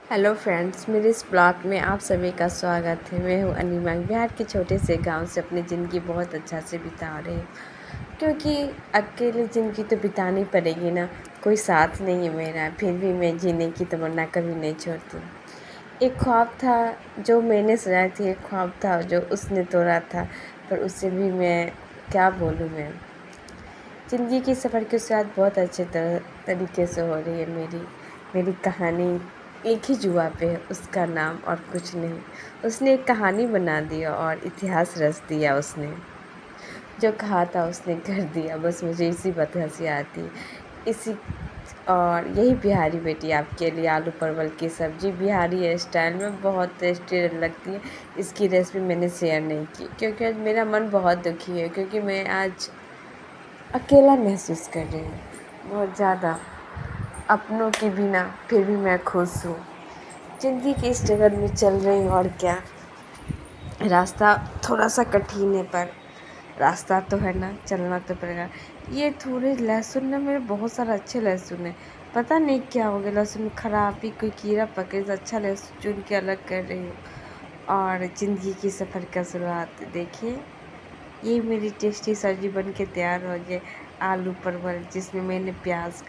Hello friends, मेरे इस blog में आप सभी का स्वागत है। मैं हूँ अनिमा, बिहार के छोटे से गांव से अपनी ज़िंदगी बहुत अच्छा से बिता रही हूँ, क्योंकि अकेले ज़िंदगी तो बितानी पड़ेगी ना। कोई साथ नहीं है मेरा, फिर भी मैं जीने की तमन्ना कभी नहीं छोड़ती। एक ख्वाब था जो मैंने सजाया थी, एक ख्वाब था जो उसने तोड़ा था, पर उससे भी मैं क्या बोलूँ। मैं ज़िंदगी की सफ़र के साथ बहुत अच्छे तरीके से हो रही है। मेरी कहानी एक ही जुआ पे है, उसका नाम और कुछ नहीं। उसने एक कहानी बना दिया और इतिहास रच दिया। उसने जो कहा था उसने कर दिया। बस मुझे इसी बात हंसी आती है। इसी और यही बिहारी बेटी आपके लिए आलू परवल की सब्ज़ी बिहारी स्टाइल में बहुत टेस्टी लगती है। इसकी रेसिपी मैंने शेयर नहीं की क्योंकि आज मेरा मन बहुत दुखी है, क्योंकि मैं आज अकेला महसूस कर रही हूँ बहुत ज़्यादा, अपनों के बिना। फिर भी मैं खुश हूँ। ज़िंदगी की इस जगत में चल रही हूँ, और क्या। रास्ता थोड़ा सा कठिन है, पर रास्ता तो है ना, चलना तो पड़ेगा। ये थोड़े लहसुन ना, मेरे बहुत सारे अच्छे लहसुन है। पता नहीं क्या हो गया, लहसुन खराब ही कोई कीड़ा पकड़े तो अच्छा लहसुन चुन के अलग कर रही हूँ। और ज़िंदगी की सफ़र का शुरुआत देखिए। ये मेरी टेस्टी सब्ज़ी बन के तैयार हो गई, आलू परवल, जिसमें मैंने प्याज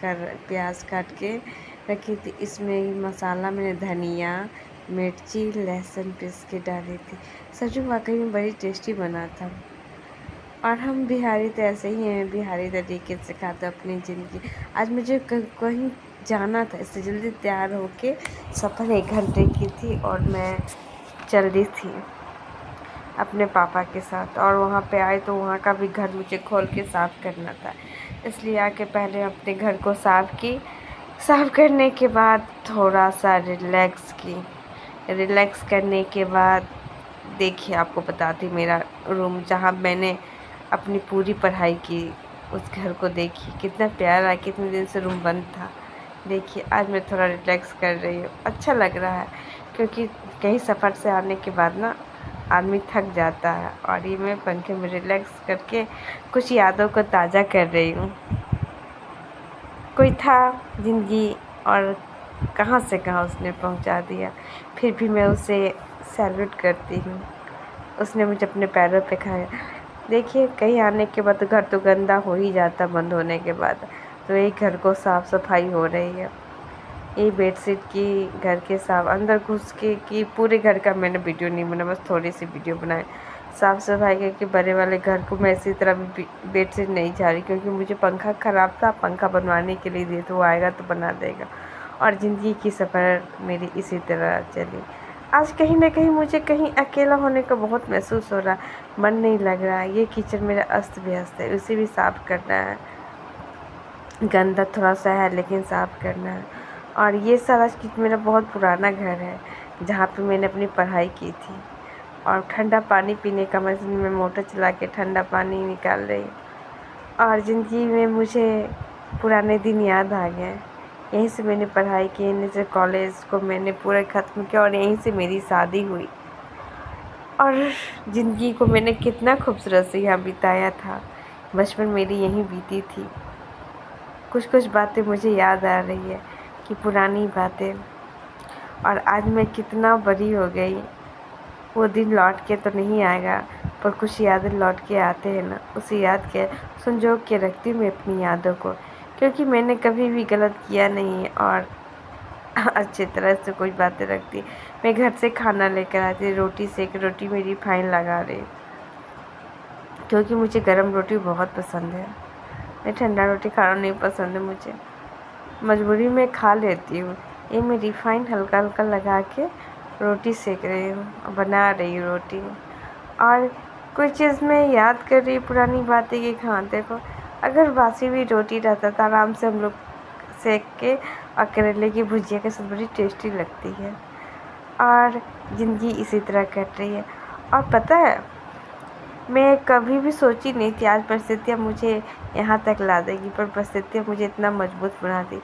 काट के रखी थी। इसमें मसाला मैंने धनिया, मिर्ची, लहसुन पीस के डाली थी। सब्ज़ी वाकई में बड़ी टेस्टी बना था। और हम बिहारी तो ऐसे ही हैं, बिहारी तरीके से खाते हैं अपनी ज़िंदगी। आज मुझे कहीं जाना था, इससे जल्दी तैयार होके सफ़र 1 घंटे की थी, और मैं चल दी थी अपने पापा के साथ। और वहाँ पे आए तो वहाँ का भी घर मुझे खोल के साफ़ करना था, इसलिए आके पहले अपने घर को साफ़ करने के बाद थोड़ा सा रिलैक्स करने के बाद देखिए, आपको बताती मेरा रूम जहाँ मैंने अपनी पूरी पढ़ाई की, उस घर को देखिए कितना प्यारा, कितने दिन से रूम बंद था। देखिए आज मैं थोड़ा रिलैक्स कर रही हूँ, अच्छा लग रहा है, क्योंकि कहीं सफ़र से आने के बाद ना आदमी थक जाता है। और ये मैं पंखे में रिलैक्स करके कुछ यादों को ताज़ा कर रही हूँ। कोई था ज़िंदगी, और कहाँ से कहाँ उसने पहुँचा दिया। फिर भी मैं उसे सैल्यूट करती हूँ। उसने मुझे अपने पैरों पे खाया। देखिए, कहीं आने के बाद तो घर तो गंदा हो ही जाता बंद होने के बाद, तो यही घर को साफ़ सफाई हो रही है। ये बेडशीट की, घर के साफ अंदर घुस के कि पूरे घर का मैंने वीडियो नहीं बना, बस थोड़ी सी वीडियो बनाई। साफ़ सफाई करके बड़े वाले घर को मैं इसी तरह भी बेडशीट नहीं जा रही, क्योंकि मुझे पंखा ख़राब था। पंखा बनवाने के लिए दिए, तो वो आएगा तो बना देगा। और ज़िंदगी की सफ़र मेरी इसी तरह चली। आज कहीं ना कहीं मुझे कहीं अकेला होने का बहुत महसूस हो रहा, मन नहीं लग रहा। ये किचन मेरा अस्त व्यस्त है, उसे भी साफ़ करना है। गंदा थोड़ा सा है, लेकिन साफ़ करना है। और ये सारा किचन मेरा बहुत पुराना घर है, जहाँ पे मैंने अपनी पढ़ाई की थी। और ठंडा पानी पीने का मशीन में मोटर चला के ठंडा पानी निकाल रही हूँ। और ज़िंदगी में मुझे पुराने दिन याद आ गए। यहीं से मैंने पढ़ाई की, यहीं से कॉलेज को मैंने पूरा ख़त्म किया, और यहीं से मेरी शादी हुई। और ज़िंदगी को मैंने कितना खूबसूरत से यहाँ बिताया था। बचपन मेरी यहीं बीती थी। कुछ बातें मुझे याद आ रही है कि पुरानी बातें। और आज मैं कितना बड़ी हो गई। वो दिन लौट के तो नहीं आएगा, पर कुछ यादें लौट के आते हैं ना, उसे याद के संजो के रखती हूँ मैं अपनी यादों को, क्योंकि मैंने कभी भी गलत किया नहीं है। और अच्छी तरह से कुछ बातें रखती। मैं घर से खाना लेकर आती, रोटी सेक, रोटी में रिफाइन लगा रही, क्योंकि मुझे गर्म रोटी बहुत पसंद है। मैं ठंडा रोटी खाना नहीं पसंद है मुझे, मजबूरी में खा लेती हूँ। ये मैं रिफाइन हल्का हल्का लगा के रोटी सेक रही हूँ, बना रही हूँ रोटी। और कोई चीज़ मैं याद कर रही पुरानी बातें कि हाँ देखो, अगर बासी हुई रोटी रहता तो आराम से हम लोग सेक के, और करेले की भुजिया के साथ बड़ी टेस्टी लगती है। और ज़िंदगी इसी तरह कट रही है। और पता है, मैं कभी भी सोची नहीं थी आज परिस्थितियाँ मुझे यहाँ तक ला देगी, पर परिस्थितियाँ मुझे इतना मजबूत बना दी।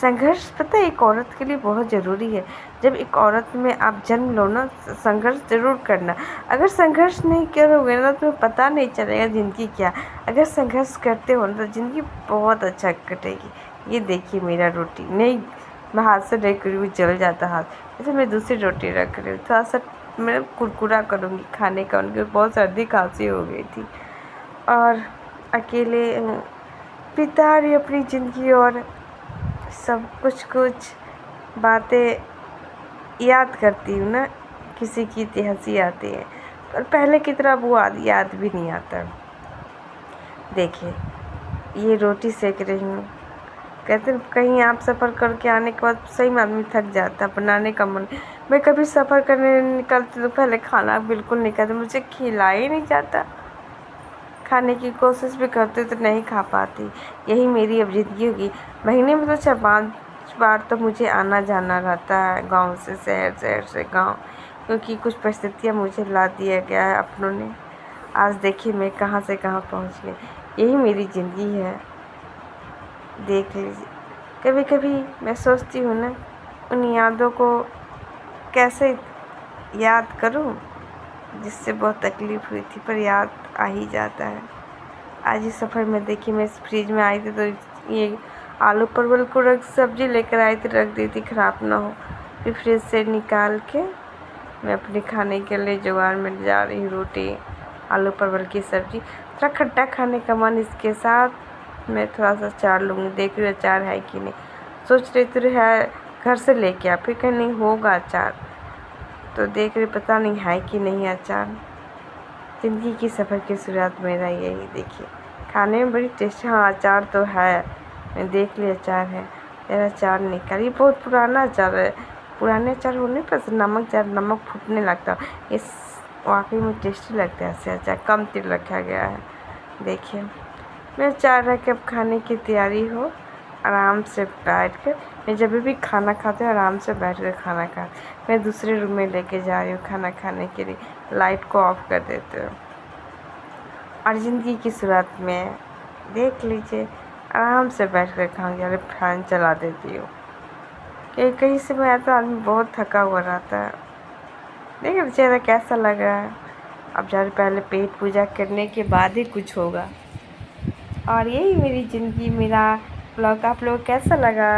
संघर्ष पता है एक औरत के लिए बहुत ज़रूरी है। जब एक औरत में आप जन्म लो ना, संघर्ष ज़रूर करना। अगर संघर्ष नहीं करोगे ना, तो पता नहीं चलेगा ज़िंदगी क्या। अगर संघर्ष करते हो ना, तो ज़िंदगी बहुत अच्छा कटेगी। ये देखिए मेरा रोटी नहीं, मैं हाथ से रख रही हूँ, जल जाता हाथ। जैसे मैं दूसरी रोटी रख रही हूँ, थोड़ा सा मैं कुरकुरा करूँगी खाने का, उनके बहुत सर्दी खांसी हो गई थी और अकेले बिता रही अपनी ज़िंदगी और सब कुछ बातें याद करती हूँ ना, किसी की इतनी हंसी आती है, पर पहले की तरह वो याद भी नहीं आता। देखिए ये रोटी सेक रही हूँ, कहते हैं कहीं आप सफ़र करके आने के बाद सही में आदमी थक जाता है, बनाने का मन। मैं कभी सफ़र करने निकलती तो पहले खाना बिल्कुल नहीं खाती, मुझे खिलाया ही नहीं जाता, खाने की कोशिश भी करती तो नहीं खा पाती। यही मेरी अब ज़िंदगी होगी। महीने में तो 4-5 बार तो मुझे आना जाना रहता है गांव से शहर, शहर से गांव, क्योंकि कुछ परिस्थितियाँ मुझे ला दिया गया है अपनों ने। आज देखिए मैं कहाँ से कहाँ पहुँच गई। यही मेरी ज़िंदगी है, देख लीजिए। कभी कभी मैं सोचती हूँ ना, उन यादों को कैसे याद करूँ जिससे बहुत तकलीफ़ हुई थी, पर याद आ ही जाता है। आज इस सफ़र में देखिए मैं इस फ्रिज में आई थी तो ये आलू परवल को सब्ज़ी लेकर आई थी, रख दी थी ख़राब ना हो। फिर फ्रिज से निकाल के मैं अपने खाने के लिए जुगाड़ में जा रही हूँ। रोटी, आलू परवल की सब्ज़ी, थोड़ा खट्टा खाने का मन, इसके साथ मैं थोड़ा सा अचार लूँगी। देख रही हूँ अचार है कि नहीं, सोच रही थी है घर से लेके आ, फिर कहीं नहीं होगा अचार, तो देख रही पता नहीं है कि नहीं अचार। ज़िंदगी की सफ़र की शुरुआत मेरा यही देखिए, खाने में बड़ी टेस्टी। हाँ अचार तो है, मैं देख ली अचार है, मेरा अचार निकाल। ये बहुत पुराना अचार है, पुराने अचार होने पर नमक ज़्यादा, नमक फूटने लगता। इस वाकई में टेस्टी लगता है ऐसे अचार, कम तेल रखा गया है। देखिए मैं अचार रख के अब खाने की तैयारी हो, आराम से बैठ कर। मैं जब भी खाना खाती हूँ आराम से बैठ कर खाना खा। मैं दूसरे रूम में लेके जा रही हूँ खाना खाने के लिए, लाइट को ऑफ कर देते हो। और ज़िंदगी की शुरुआत में देख लीजिए आराम से बैठ कर खाऊँगी। अरे फैन चला देती हूँ, कहीं कहीं से मैं आता आदमी बहुत थका हुआ रहता है। देखिए चेहरा कैसा लग रहा है। अब जा पहले पेट पूजा करने के बाद ही कुछ होगा। और यही मेरी ज़िंदगी, मेरा ब्लॉग आप लोग कैसा लगा।